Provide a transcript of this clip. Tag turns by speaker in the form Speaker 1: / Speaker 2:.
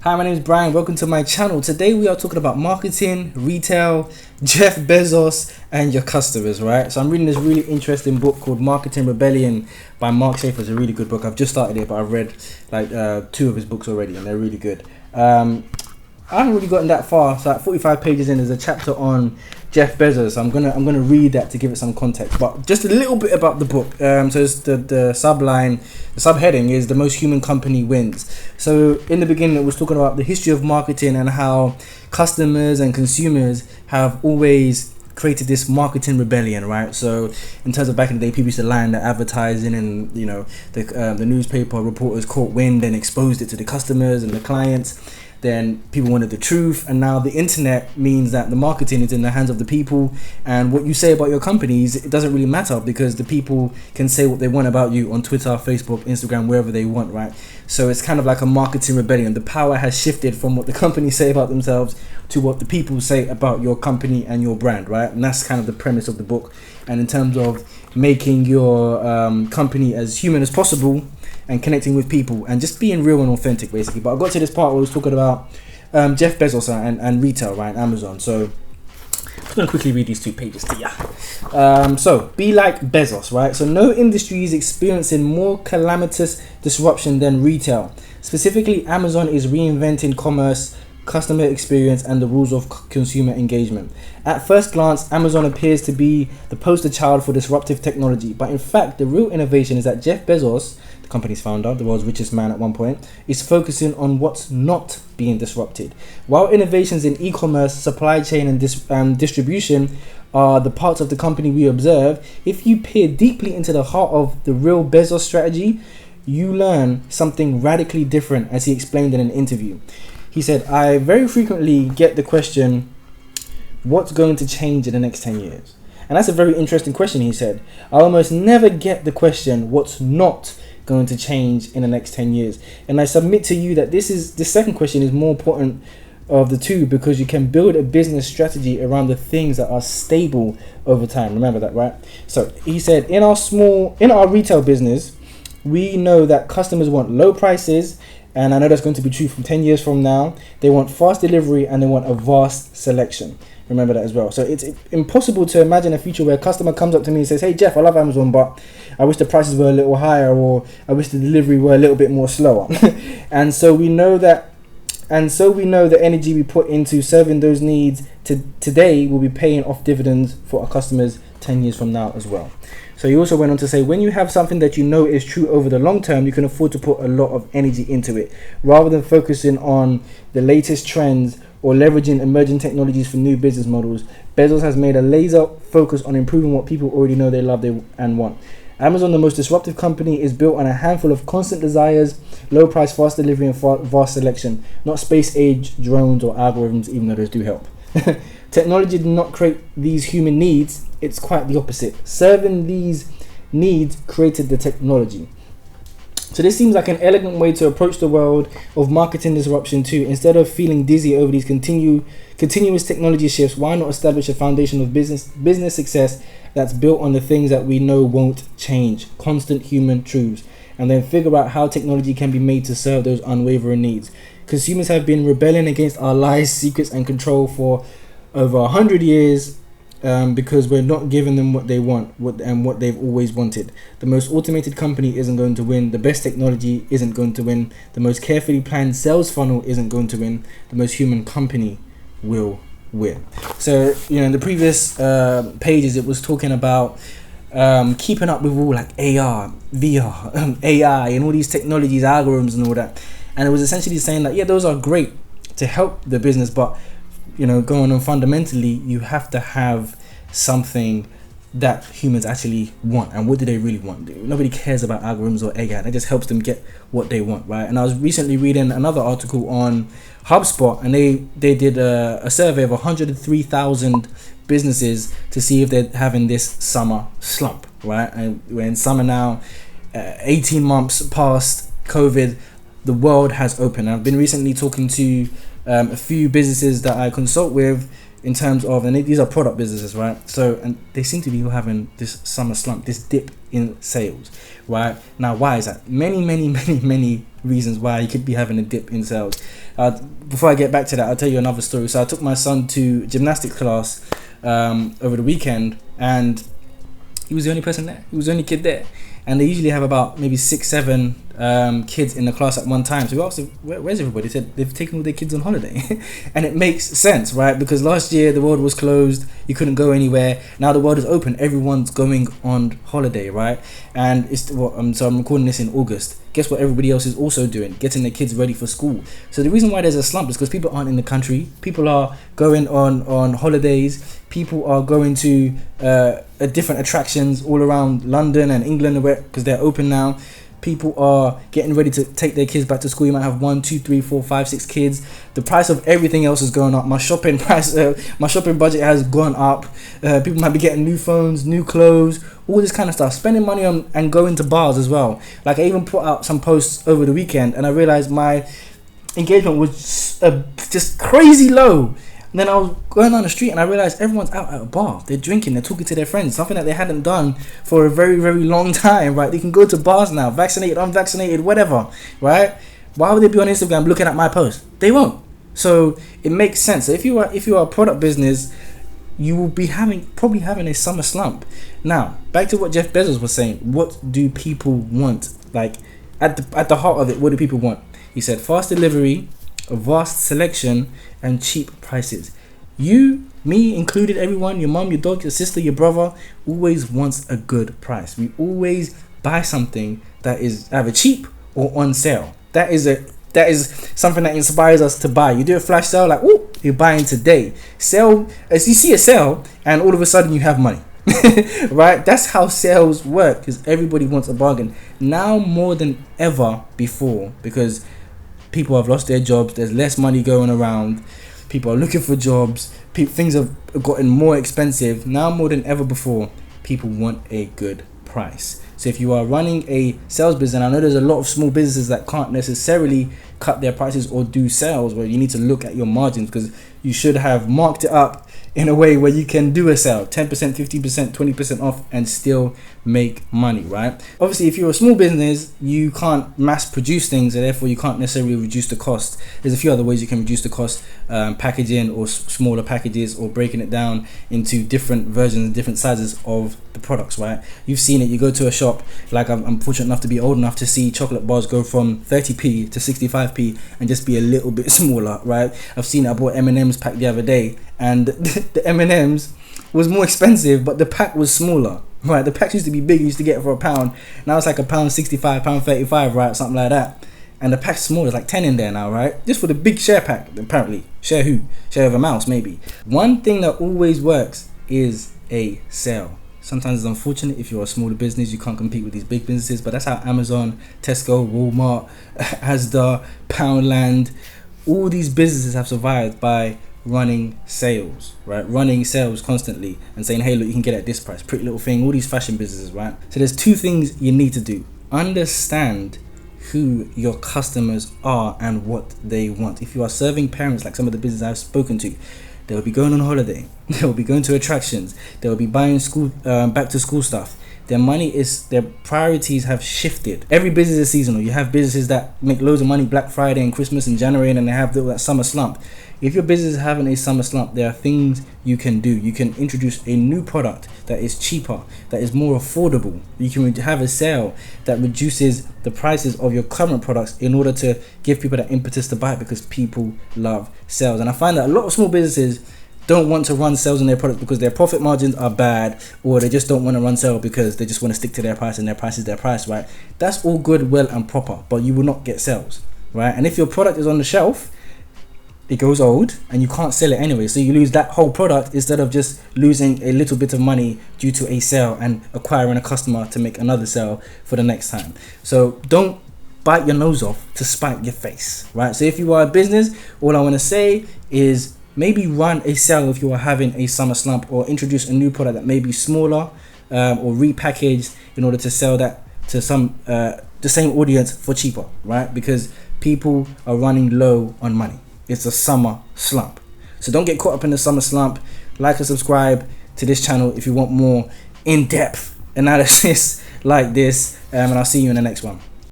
Speaker 1: Hi, my name is Brian. Welcome to my channel. Today we are talking about marketing, retail, Jeff Bezos, and your customers, right? So I'm reading this really interesting book called Marketing Rebellion by Mark Schaefer. It's a really good book. I've just started it, but I've read like 2 of his books already, and they're really good. I haven't really gotten that far. So at 45 pages in, there's a chapter on Jeff Bezos. I'm gonna read that to give it some context, but just a little bit about the book. So it's the subheading is "The Most Human Company Wins." So in the beginning, it was talking about the history of marketing and how customers and consumers have always created this marketing rebellion, right? So in terms of back in the day, people used to lie in the advertising, and the newspaper reporters caught wind and exposed it to the customers and the clients. Then people wanted the truth, and now the internet means that the marketing is in the hands of the people, and what you say about your companies, it doesn't really matter because the people can say what they want about you on Twitter, Facebook, Instagram, wherever they want, right? So it's kind of like a marketing rebellion. The power has shifted from what the companies say about themselves to what the people say about your company and your brand, right? And that's kind of the premise of the book. And in terms of making your company as human as possible and connecting with people and just being real and authentic, basically. But I got to this part where I was talking about Jeff Bezos and retail, right? Amazon. So I'm just going to quickly read these 2 pages to you. So be like Bezos, right? So no industry is experiencing more calamitous disruption than retail. Specifically, Amazon is reinventing commerce, customer experience, and the rules of consumer engagement. At first glance, Amazon appears to be the poster child for disruptive technology, but in fact, the real innovation is that Jeff Bezos, the company's founder, the world's richest man at one point, is focusing on what's not being disrupted. While innovations in e-commerce, supply chain, and distribution are the parts of the company we observe, if you peer deeply into the heart of the real Bezos strategy, you learn something radically different, as he explained in an interview. He said, "I very frequently get the question, what's going to change in the next 10 years? And that's a very interesting question," he said. "I almost never get the question, what's not going to change in the next 10 years? And I submit to you that this second question is more important of the two, because you can build a business strategy around the things that are stable over time." Remember that, right? So he said, in our retail business, we know that customers want low prices, and I know that's going to be true from 10 years from now. They want fast delivery, and they want a vast selection. Remember that as well. So it's impossible to imagine a future where a customer comes up to me and says, "Hey Jeff, I love Amazon, but I wish the prices were a little higher, or I wish the delivery were a little bit more slower." And so we know the energy we put into serving those needs today will be paying off dividends for our customers 10 years from now as well. So he also went on to say, when you have something that you know is true over the long term, you can afford to put a lot of energy into it. Rather than focusing on the latest trends or leveraging emerging technologies for new business models, Bezos has made a laser focus on improving what people already know they love and want. Amazon, the most disruptive company, is built on a handful of constant desires, low price, fast delivery, and vast selection, not space age drones or algorithms, even though those do help. Technology did not create these human needs, it's quite the opposite. Serving these needs created the technology. So this seems like an elegant way to approach the world of marketing disruption too. Instead of feeling dizzy over these continuous technology shifts, why not establish a foundation of business success that's built on the things that we know won't change, constant human truths, and then figure out how technology can be made to serve those unwavering needs. Consumers have been rebelling against our lies, secrets, and control for over 100 years because we're not giving them what they want and what they've always wanted. The most automated company isn't going to win. The best technology isn't going to win. The most carefully planned sales funnel isn't going to win. The most human company will win. So, in the previous pages, it was talking about keeping up with all like AR, VR, AI, and all these technologies, algorithms, and all that. And it was essentially saying that, yeah, those are great to help the business, but going on fundamentally, you have to have something that humans actually want. And what do they really want? Nobody cares about algorithms or AI. That just helps them get what they want, right? And I was recently reading another article on HubSpot, and they did a survey of 103,000 businesses to see if they're having this summer slump, right? And we're in summer now, 18 months past COVID, the world has opened. I've been recently talking to a few businesses that I consult with in terms of, and these are product businesses, right? So, and they seem to be having this summer slump, this dip in sales, right? Now, why is that? Many reasons why you could be having a dip in sales. Before I get back to that, I'll tell you another story. So I took my son to gymnastics class over the weekend, and he was the only person there. He was the only kid there. And they usually have about maybe 6-7 kids in the class at one time. So we asked him, where's everybody? He said they've taken all their kids on holiday. And it makes sense, right? Because last year the world was closed, you couldn't go anywhere. Now the world is open, everyone's going on holiday, right? And so I'm recording this in August. Guess what everybody else is also doing? Getting their kids ready for school. So the reason why there's a slump is because people aren't in the country. People are going on holidays. People are going to different attractions all around London and England because they're open now. People are getting ready to take their kids back to school. You might have 1, 2, 3, 4, 5, 6 kids. The price of everything else is going up. My shopping budget has gone up. People might be getting new phones, new clothes, all this kind of stuff. Spending money on and going to bars as well. Like I even put out some posts over the weekend, and I realized my engagement was just crazy low. And then I was going down the street and I realized everyone's out at a bar. They're drinking, they're talking to their friends, something that they hadn't done for a very, very long time, right? They can go to bars now, vaccinated, unvaccinated, whatever, right? Why would they be on Instagram looking at my post? They won't. So it makes sense. So if you are a product business, you will be probably having a summer slump. Now, back to what Jeff Bezos was saying. What do people want? Like at the heart of it, what do people want? He said fast delivery, a vast selection, and cheap prices. You, me included, everyone, your mom, your dog, your sister, your brother, always wants a good price. We always buy something that is either cheap or on sale. That is something that inspires us to buy. You do a flash sale, like, oh, you're buying today. Sale, as you see a sale, and all of a sudden you have money. Right? That's how sales work, because everybody wants a bargain now more than ever before, because people have lost their jobs. There's less money going around. People are looking for jobs. Things have gotten more expensive. Now more than ever before, people want a good price. So if you are running a sales business, and I know there's a lot of small businesses that can't necessarily cut their prices or do sales, where you need to look at your margins, because you should have marked it up in a way where you can do a sale 10%, 15%, 20% off and still make money, right? Obviously, if you're a small business, you can't mass produce things, and therefore you can't necessarily reduce the cost. There's a few other ways you can reduce the cost, packaging or smaller packages, or breaking it down into different versions, different sizes of the products, right? You've seen it. You go to a shop, like I'm fortunate enough to be old enough to see chocolate bars go from 30p to 65p and just be a little bit smaller, right? I've seen it. I bought M&M's pack the other day, and the M&M's was more expensive, but the pack was smaller, right? The packs used to be big. You used to get it for £1. Now it's like £1.65, £1.35, right? Something like that. And the pack's small. There's like 10 in there now, right? Just for the big share pack, apparently. Share who? Share of a mouse, maybe. One thing that always works is a sale. Sometimes it's unfortunate if you're a smaller business, you can't compete with these big businesses, but that's how Amazon, Tesco, Walmart, Asda, Poundland, all these businesses have survived by running sales, right? Running sales constantly and saying, hey, look, you can get it at this price. Pretty Little Thing, all these fashion businesses, right? So there's two things you need to do. Understand who your customers are and what they want. If you are serving parents, like some of the businesses I've spoken to, they'll be going on holiday, they'll be going to attractions, they'll be buying school back to school stuff. Their priorities have shifted. Every business is seasonal. You have businesses that make loads of money Black Friday and Christmas and January, and then they have that summer slump. If your business is having a summer slump, there are things you can do. You can introduce a new product that is cheaper, that is more affordable. You can have a sale that reduces the prices of your current products in order to give people that impetus to buy it, because people love sales. And I find that a lot of small businesses don't want to run sales on their products because their profit margins are bad, or they just don't want to run sales because they just want to stick to their price, and their price is their price, right? That's all good, well and proper, but you will not get sales, right? And if your product is on the shelf, it goes old and you can't sell it anyway, so you lose that whole product instead of just losing a little bit of money due to a sale and acquiring a customer to make another sale for the next time. So don't bite your nose off to spite your face, right? So if you are a business, all I want to say is maybe run a sale if you are having a summer slump, or introduce a new product that may be smaller, or repackaged in order to sell that to the same audience for cheaper, right? Because people are running low on money. It's a summer slump. So don't get caught up in the summer slump. Like and subscribe to this channel if you want more in-depth analysis like this, and I'll see you in the next one.